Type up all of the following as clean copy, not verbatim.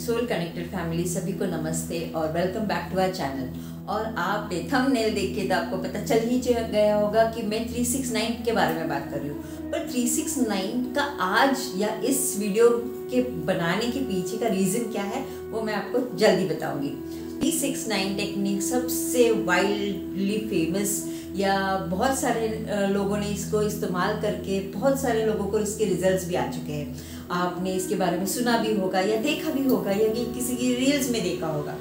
Soul connected family सभी को नमस्ते और welcome back to our channel. और आपने थंबनेल देख के तो आपको पता चल ही गया होगा कि मैं 369 के बारे में बात कर रही हूँ। पर 369 का आज या इस वीडियो के बनाने के पीछे का रीज़न क्या है वो मैं आपको जल्दी बताऊंगी। 369 टेक्निक सबसे वाइल्डली फेमस या बहुत सारे लोगों ने इसको इस्तेमाल करके बहुत सारे लोगों को इसके रिजल्ट्स भी आ चुके हैं। आपने इसके बारे में सुना भी होगा या देखा भी होगा या किसी की रील्स में देखा होगा।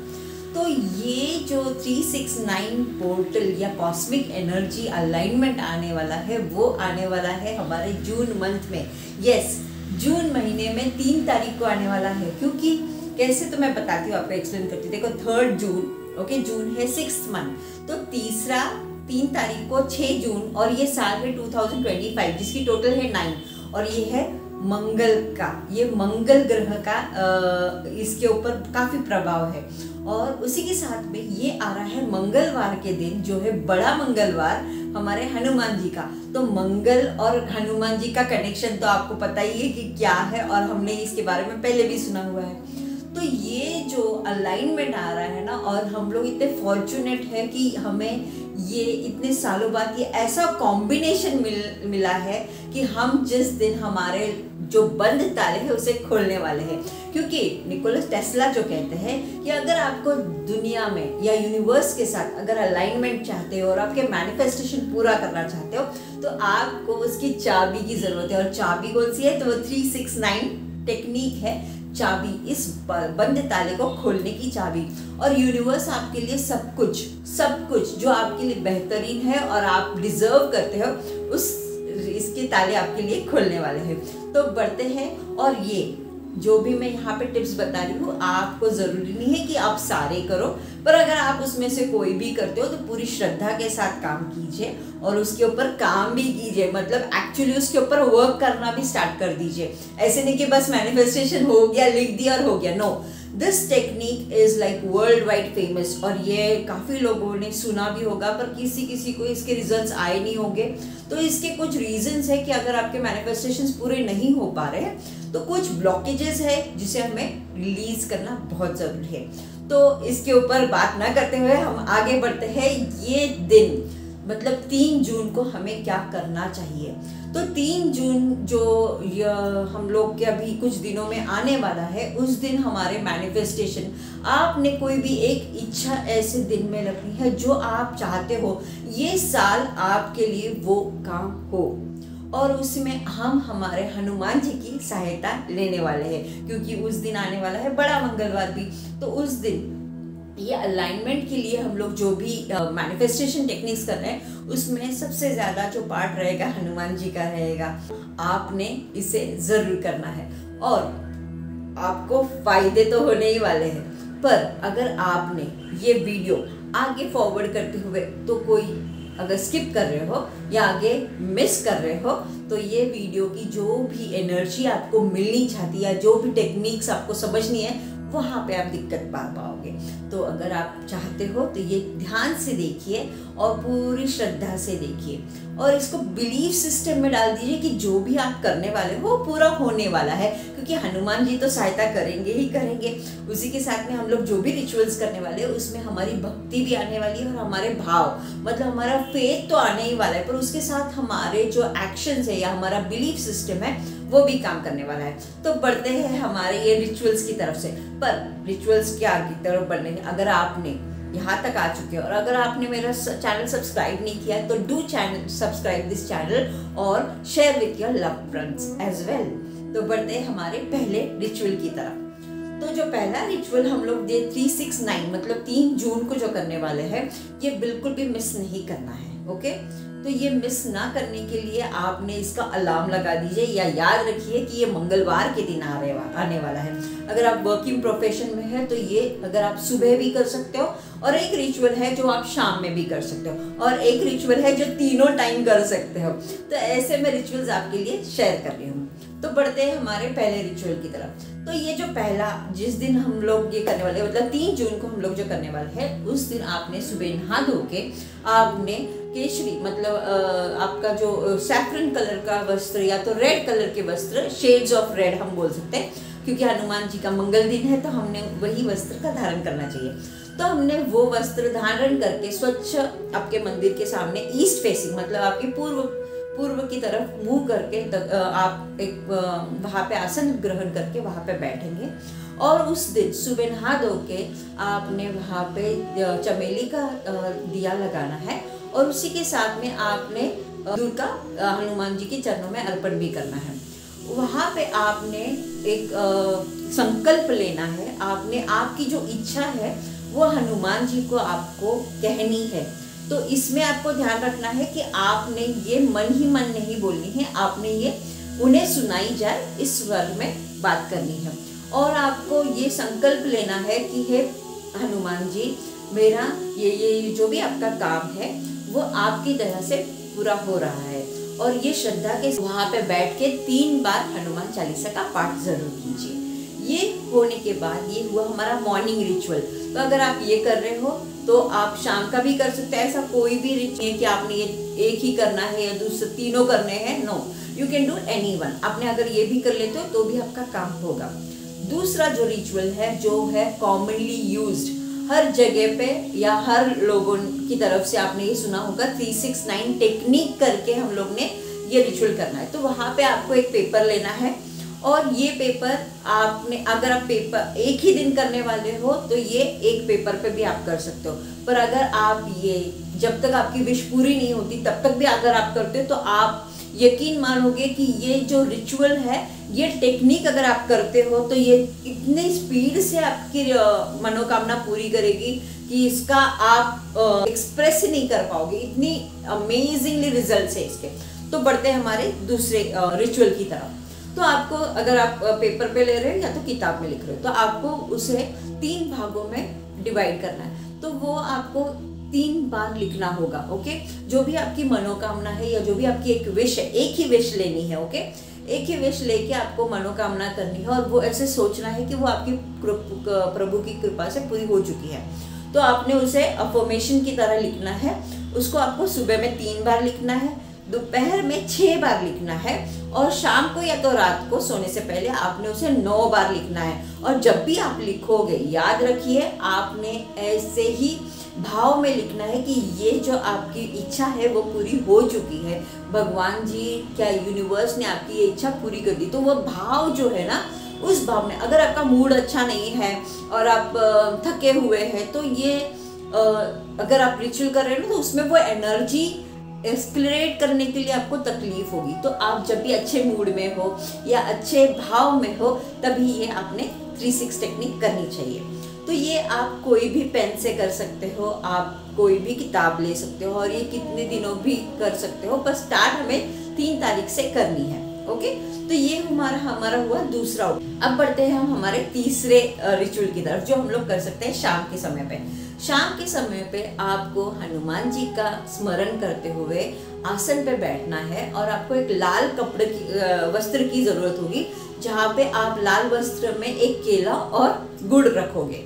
तो ये जो 369 पोर्टल या कॉस्मिक एनर्जी अलाइनमेंट आने वाला है वो आने वाला है हमारे जून मंथ में। यस, जून महीने में 3 तारीख को आने वाला है। क्योंकि कैसे तो मैं बताती हूँ, आपको एक्सप्लेन करती हूँ। देखो 3 जून, ओके, जून है 6th मंथ, तो 3 तारीख को 6 जून और ये साल है 2025 जिसकी टोटल है 9 और ये है मंगल का, ये मंगल ग्रह का इसके ऊपर काफ़ी प्रभाव है। और उसी के साथ में ये आ रहा है मंगलवार के दिन जो है बड़ा मंगलवार हमारे हनुमान जी का। तो मंगल और हनुमान जी का कनेक्शन तो आपको पता ही है कि क्या है और हमने इसके बारे में पहले भी सुना हुआ है। तो ये जो अलाइनमेंट आ रहा है ना, और हम लोग इतने फॉर्चुनेट है कि हमें ये इतने सालों बाद ये ऐसा कॉम्बिनेशन मिला है कि हम जिस दिन हमारे जो बंद ताले हैं उसे खोलने वाले हैं। क्योंकि निकोला टेस्ला जो कहते हैं कि अगर आपको दुनिया में या यूनिवर्स के साथ अगर अलाइनमेंट चाहते हो और आपके मैनिफेस्टेशन पूरा करना चाहते हो तो आपको उसकी चाबी की ज़रूरत है। और चाबी कौन सी है? तो वो 369 टेक्निक है, चाबी, इस बंद ताले को खोलने की चाबी। और यूनिवर्स आपके लिए सब कुछ जो आपके लिए बेहतरीन है और आप डिजर्व करते हो इसके ताले आपके लिए खोलने वाले हैं। तो बढ़ते हैं। और ये जो भी मैं यहाँ पे टिप्स बता रही हूँ आपको ज़रूरी नहीं है कि आप सारे करो, पर अगर आप उसमें से कोई भी करते हो तो पूरी श्रद्धा के साथ काम कीजिए और उसके ऊपर काम भी कीजिए। मतलब एक्चुअली उसके ऊपर वर्क करना भी स्टार्ट कर दीजिए। ऐसे नहीं कि बस मैनिफेस्टेशन हो गया, लिख दिया और हो गया। No, this technique is like world wide famous और ये काफ़ी लोगों ने सुना भी होगा पर किसी को इसके रिजल्ट्स आए नहीं होंगे। तो इसके कुछ रीजंस है कि अगर आपके मैनिफेस्टेशंस पूरे नहीं हो पा रहे हैं तो कुछ ब्लॉकेजेस है जिसे हमें रिलीज करना बहुत ज़रूरी है। तो इसके ऊपर बात ना करते हुए हम आगे बढ़ते हैं। ये दिन मतलब 3 जून को हमें क्या करना चाहिए? तो 3 जून जो हम लोग के अभी कुछ दिनों में आने वाला है, उस दिन हमारे मैनिफेस्टेशन, आपने कोई भी एक इच्छा ऐसे दिन में रखनी है जो आप चाहते हो ये साल आपके लिए वो काम हो। और उसमें हम हमारे हनुमान जी की सहायता लेने वाले हैं क्योंकि उस दिन आने वाला है बड़ा मंगलवार भी। तो उस दिन ये अलाइनमेंट के लिए हम लोग जो भी मैनिफेस्टेशन टेक्निक्स कर रहे हैं उसमें सबसे ज़्यादा जो पार्ट रहेगा हनुमान जी का रहेगा। आपने इसे ज़रूर करना है और आपको फायदे तो होने ही वाले हैं। पर अगर आपने ये वीडियो आगे फॉरवर्ड करते हुए तो कोई अगर स्किप कर रहे हो या आगे मिस कर रहे हो तो ये वीडियो की जो भी एनर्जी आपको मिलनी चाहती है, जो भी टेक्निक्स आपको समझनी है, वहाँ पे आप दिक्कत पा पाओगे। तो अगर आप चाहते हो तो ये ध्यान से देखिए और पूरी श्रद्धा से देखिए और इसको बिलीफ सिस्टम में डाल दीजिए कि जो भी आप करने वाले हो पूरा होने वाला है। क्योंकि हनुमान जी तो सहायता करेंगे ही करेंगे। उसी के साथ में हम लोग जो भी रिचुअल्स करने वाले हैं उसमें हमारी भक्ति भी आने वाली है और हमारे भाव, मतलब हमारा फेथ तो आने ही वाला है, पर उसके साथ हमारे जो एक्शंस है या हमारा बिलीफ सिस्टम है वो भी काम करने वाला है। तो बढ़ते हैं हमारे ये रिचुअल्स की तरफ से। पर रिचुअल्स क्या की तरफ बढ़ने, अगर आपने यहाँ तक आ चुके हो और अगर आपने मेरा चैनल सब्सक्राइब नहीं किया तो डू सब्सक्राइब दिस चैनल और share with your loved friends as well. तो बढ़ते हैं हमारे पहले रिचुअल की तरफ। तो जो पहला रिचुअल हम लोग 369 मतलब 3 जून को जो करने वाले हैं ये बिल्कुल भी मिस नहीं करना है। ओके, तो ये मिस ना करने के लिए आपने इसका अलार्म लगा दीजिए या याद रखिए कि ये मंगलवार के दिन आने वाला है। अगर आप वर्किंग प्रोफेशन में है तो ये अगर आप सुबह भी कर सकते हो और एक रिचुअल है जो आप शाम में भी कर सकते हो और एक रिचुअल है जो तीनों टाइम कर सकते हो। तो ऐसे में रिचुअल्स आपके लिए शेयर कर रही हूँ। तो बढ़ते हैं हमारे पहले रिचुअल की तरफ। तो ये जो पहला जिस दिन हम लोग ये करने वाले मतलब 3 जून को हम लोग जो करने वाले हैं उस दिन आपने सुबह नहा धो के आपने केशरी मतलब आपका जो सैफरन कलर का वस्त्र या तो रेड कलर के वस्त्र, शेड्स ऑफ रेड हम बोल सकते हैं, क्योंकि हनुमान जी का मंगल दिन है तो हमने वही वस्त्र का धारण करना चाहिए। तो हमने वो वस्त्र धारण करके स्वच्छ आपके मंदिर के सामने ईस्ट फेसिंग, मतलब आपकी पूर्व की तरफ मुंह करके आप एक वहाँ पे आसन ग्रहण करके वहाँ पे बैठेंगे। और उस दिन सुबह नहा धो के आपने वहाँ पे चमेली का दिया लगाना है और उसी के साथ में आपने दूध का हनुमान जी के चरणों में अर्पण भी करना है। वहाँ पे आपने एक संकल्प लेना है, आपने आपकी जो इच्छा है वो हनुमान जी को आपको कहनी है। तो इसमें आपको ध्यान रखना है कि आपने ये मन ही मन नहीं बोलनी है, आपने ये उन्हें सुनाई जाए इस स्वर में बात करनी है। और आपको ये संकल्प लेना है कि हे हनुमान जी, मेरा ये जो भी आपका काम है वो आपकी दया से पूरा हो रहा है। और ये श्रद्धा के वहाँ पे बैठ के 3 बार हनुमान चालीसा का पाठ जरूर कीजिए। ये होने के बाद ये हुआ हमारा मॉर्निंग रिचुअल। तो अगर आप ये कर रहे हो तो आप शाम का भी कर सकते हैं। ऐसा कोई भी रिचुअल है कि आपने ये एक ही करना है या दूसरे तीनों करने हैं, no, you can do any one. आपने अगर ये भी कर लेते हो तो भी आपका काम होगा। दूसरा जो रिचुअल है जो है कॉमनली यूज्ड, हर जगह पे या हर लोगों की तरफ से आपने ये सुना होगा, 369 टेक्निक करके हम लोग ने ये रिचुअल करना है। तो वहाँ पे आपको एक पेपर लेना है और ये पेपर आपने, अगर आप पेपर एक ही दिन करने वाले हो तो ये एक पेपर पे भी आप कर सकते हो। पर अगर आप ये जब तक आपकी विश पूरी नहीं होती तब तक भी अगर आप करते हो तो आप यकीन मानोगे कि ये जो रिचुअल है, ये टेक्निक अगर आप करते हो तो ये इतनी स्पीड से आपकी मनोकामना पूरी करेगी कि इसका आप एक्सप्रेस ही नहीं कर पाओगे, इतनी अमेजिंगली रिजल्ट्स है इसके। तो बढ़ते हैं हमारे दूसरे रिचुअल की तरफ। तो आपको, अगर आप पेपर पे ले रहे हो या तो किताब में लिख रहे हो, तो आपको उसे 3 भागों में डिवाइड करना है। तो वो आपको 3 बार लिखना होगा। ओके, जो भी आपकी मनोकामना है या जो भी आपकी एक विश है, एक ही विश लेनी है। ओके, एक ही विश लेके आपको मनोकामना करनी है और वो ऐसे सोचना है कि वो आपकी प्रभु की कृपा से पूरी हो चुकी है। तो आपने उसे अफर्मेशन की तरह लिखना है। उसको आपको सुबह में 3 बार लिखना है, दोपहर में 6 बार लिखना है और शाम को या तो रात को सोने से पहले आपने उसे 9 बार लिखना है। और जब भी आप लिखोगे, याद रखिए आपने ऐसे ही भाव में लिखना है कि ये जो आपकी इच्छा है वो पूरी हो चुकी है, भगवान जी, क्या यूनिवर्स ने आपकी ये इच्छा पूरी कर दी। तो वो भाव जो है ना, उस भाव में, अगर आपका मूड अच्छा नहीं है और आप थके हुए हैं तो ये अगर आप रिचुअल कर रहे हो ना तो उसमें वो एनर्जी एक्सक्लेरेट करने के लिए आपको तकलीफ होगी। तो आप जब भी अच्छे मूड में हो या अच्छे भाव में हो तभी ये आपने 3-6 टेक्निक करनी चाहिए। तो ये आप कोई भी पेन से कर सकते हो, आप कोई भी किताब ले सकते हो और ये कितने दिनों भी कर सकते हो, पर स्टार्ट हमें 3 तारीख से करनी है। ओके, तो ये हमारा हुआ दूसरा। अब बढ़ते हैं हम हमारे तीसरे रिचुअल की तरफ, जो हम लोग कर सकते हैं शाम के समय पे। शाम के समय पे आपको हनुमान जी का स्मरण करते हुए आसन पे बैठना है और आपको एक लाल कपड़े की वस्त्र की जरूरत होगी, जहाँ पे आप लाल वस्त्र में एक केला और गुड़ रखोगे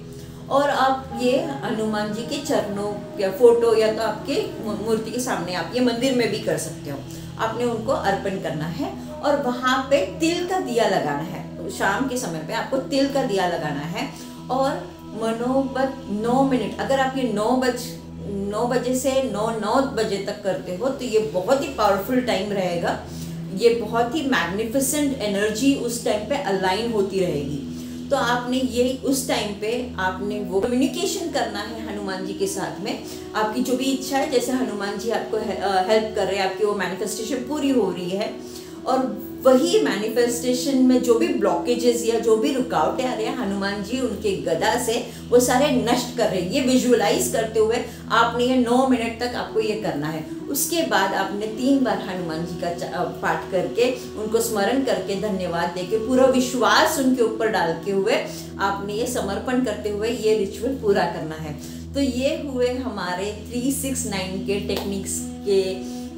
और आप ये हनुमान जी के चरणों या फोटो या तो आपके मूर्ति के सामने, आप ये मंदिर में भी कर सकते हो, आपने उनको अर्पण करना है और वहाँ पे तिल का दिया लगाना है। तो शाम के समय पे आपको तिल का दिया लगाना है और मनोबत 9 मिनट, अगर आप ये 9 बजे से 9 बजे तक करते हो तो ये बहुत ही पावरफुल टाइम रहेगा। ये बहुत ही मैग्निफिसेंट एनर्जी उस टाइम पे अलाइन होती रहेगी। तो आपने ये उस टाइम पे आपने वो कम्युनिकेशन करना है हनुमान जी के साथ में, आपकी जो भी इच्छा है, जैसे हनुमान जी आपको हेल्प कर रहे हैं, आपकी वो मैनिफेस्टेशन पूरी हो रही है और वही मैनिफेस्टेशन में जो भी ब्लॉकेजेस या जो भी रुकावटें आ रही हैं, हनुमान जी उनके गदा से वो सारे नष्ट कर रहे हैं। ये विजुअलाइज करते हुए आपने ये 9 मिनट तक आपको ये करना है। उसके बाद आपने 3 बार हनुमान जी का पाठ करके, उनको स्मरण करके, धन्यवाद देके, पूरा विश्वास उनके ऊपर डालते हुए आपने ये समर्पण करते हुए ये रिचुअल पूरा करना है। तो ये हुए हमारे 369 के टेक्निक्स के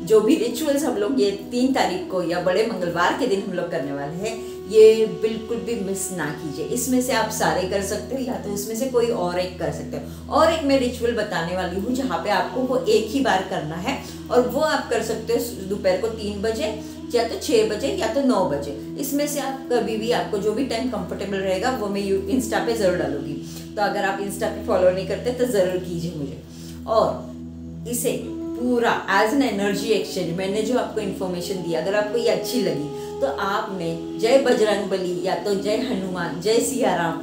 जो भी रिचुअल्स हम लोग ये 3 तारीख को या बड़े मंगलवार के दिन हम लोग करने वाले हैं। ये बिल्कुल भी मिस ना कीजिए। इसमें से आप सारे कर सकते हो या तो उसमें से कोई और एक कर सकते हो। और एक मैं रिचुअल बताने वाली हूँ जहाँ पे आपको वो एक ही बार करना है और वो आप कर सकते हो दोपहर को 3 बजे, या तो 6 बजे या तो 9 बजे, इसमें से आप कभी भी, आपको जो भी टाइम कंफर्टेबल रहेगा वो मैं इंस्टा पे ज़रूर डालूंगी। तो अगर आप इंस्टा पे फॉलो नहीं करते तो ज़रूर कीजिए मुझे। और इसे पूरा एज एन एनर्जी एक्सचेंज, मैंने जो आपको इन्फॉर्मेशन दी, अगर आपको ये अच्छी लगी तो आपने जय बजरंगबली या तो जय हनुमान, जय सिया राम,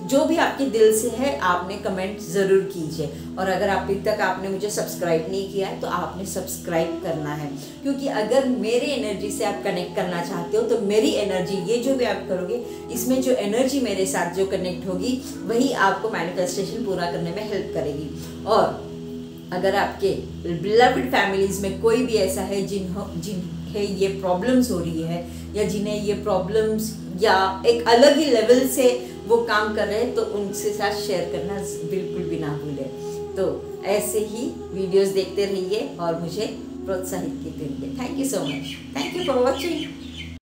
जो भी आपके दिल से है आपने कमेंट ज़रूर कीजिए। और अगर अभी तक आपने मुझे सब्सक्राइब नहीं किया है तो आपने सब्सक्राइब करना है, क्योंकि अगर मेरे एनर्जी से आप कनेक्ट करना चाहते हो तो मेरी एनर्जी, ये जो भी आप करोगे इसमें जो एनर्जी मेरे साथ जो कनेक्ट होगी वही आपको मैनिफेस्टेशन पूरा करने में हेल्प करेगी। और अगर आपके बिलव्ड फैमिलीज़ में कोई भी ऐसा है जिन्हें ये प्रॉब्लम्स हो रही है, या जिन्हें ये प्रॉब्लम्स या एक अलग ही लेवल से वो काम कर रहे हैं, तो उनसे साथ शेयर करना बिल्कुल भी ना भूलें। तो ऐसे ही वीडियोस देखते रहिए और मुझे प्रोत्साहित करते रहिए। Thank you so much. Thank you for watching.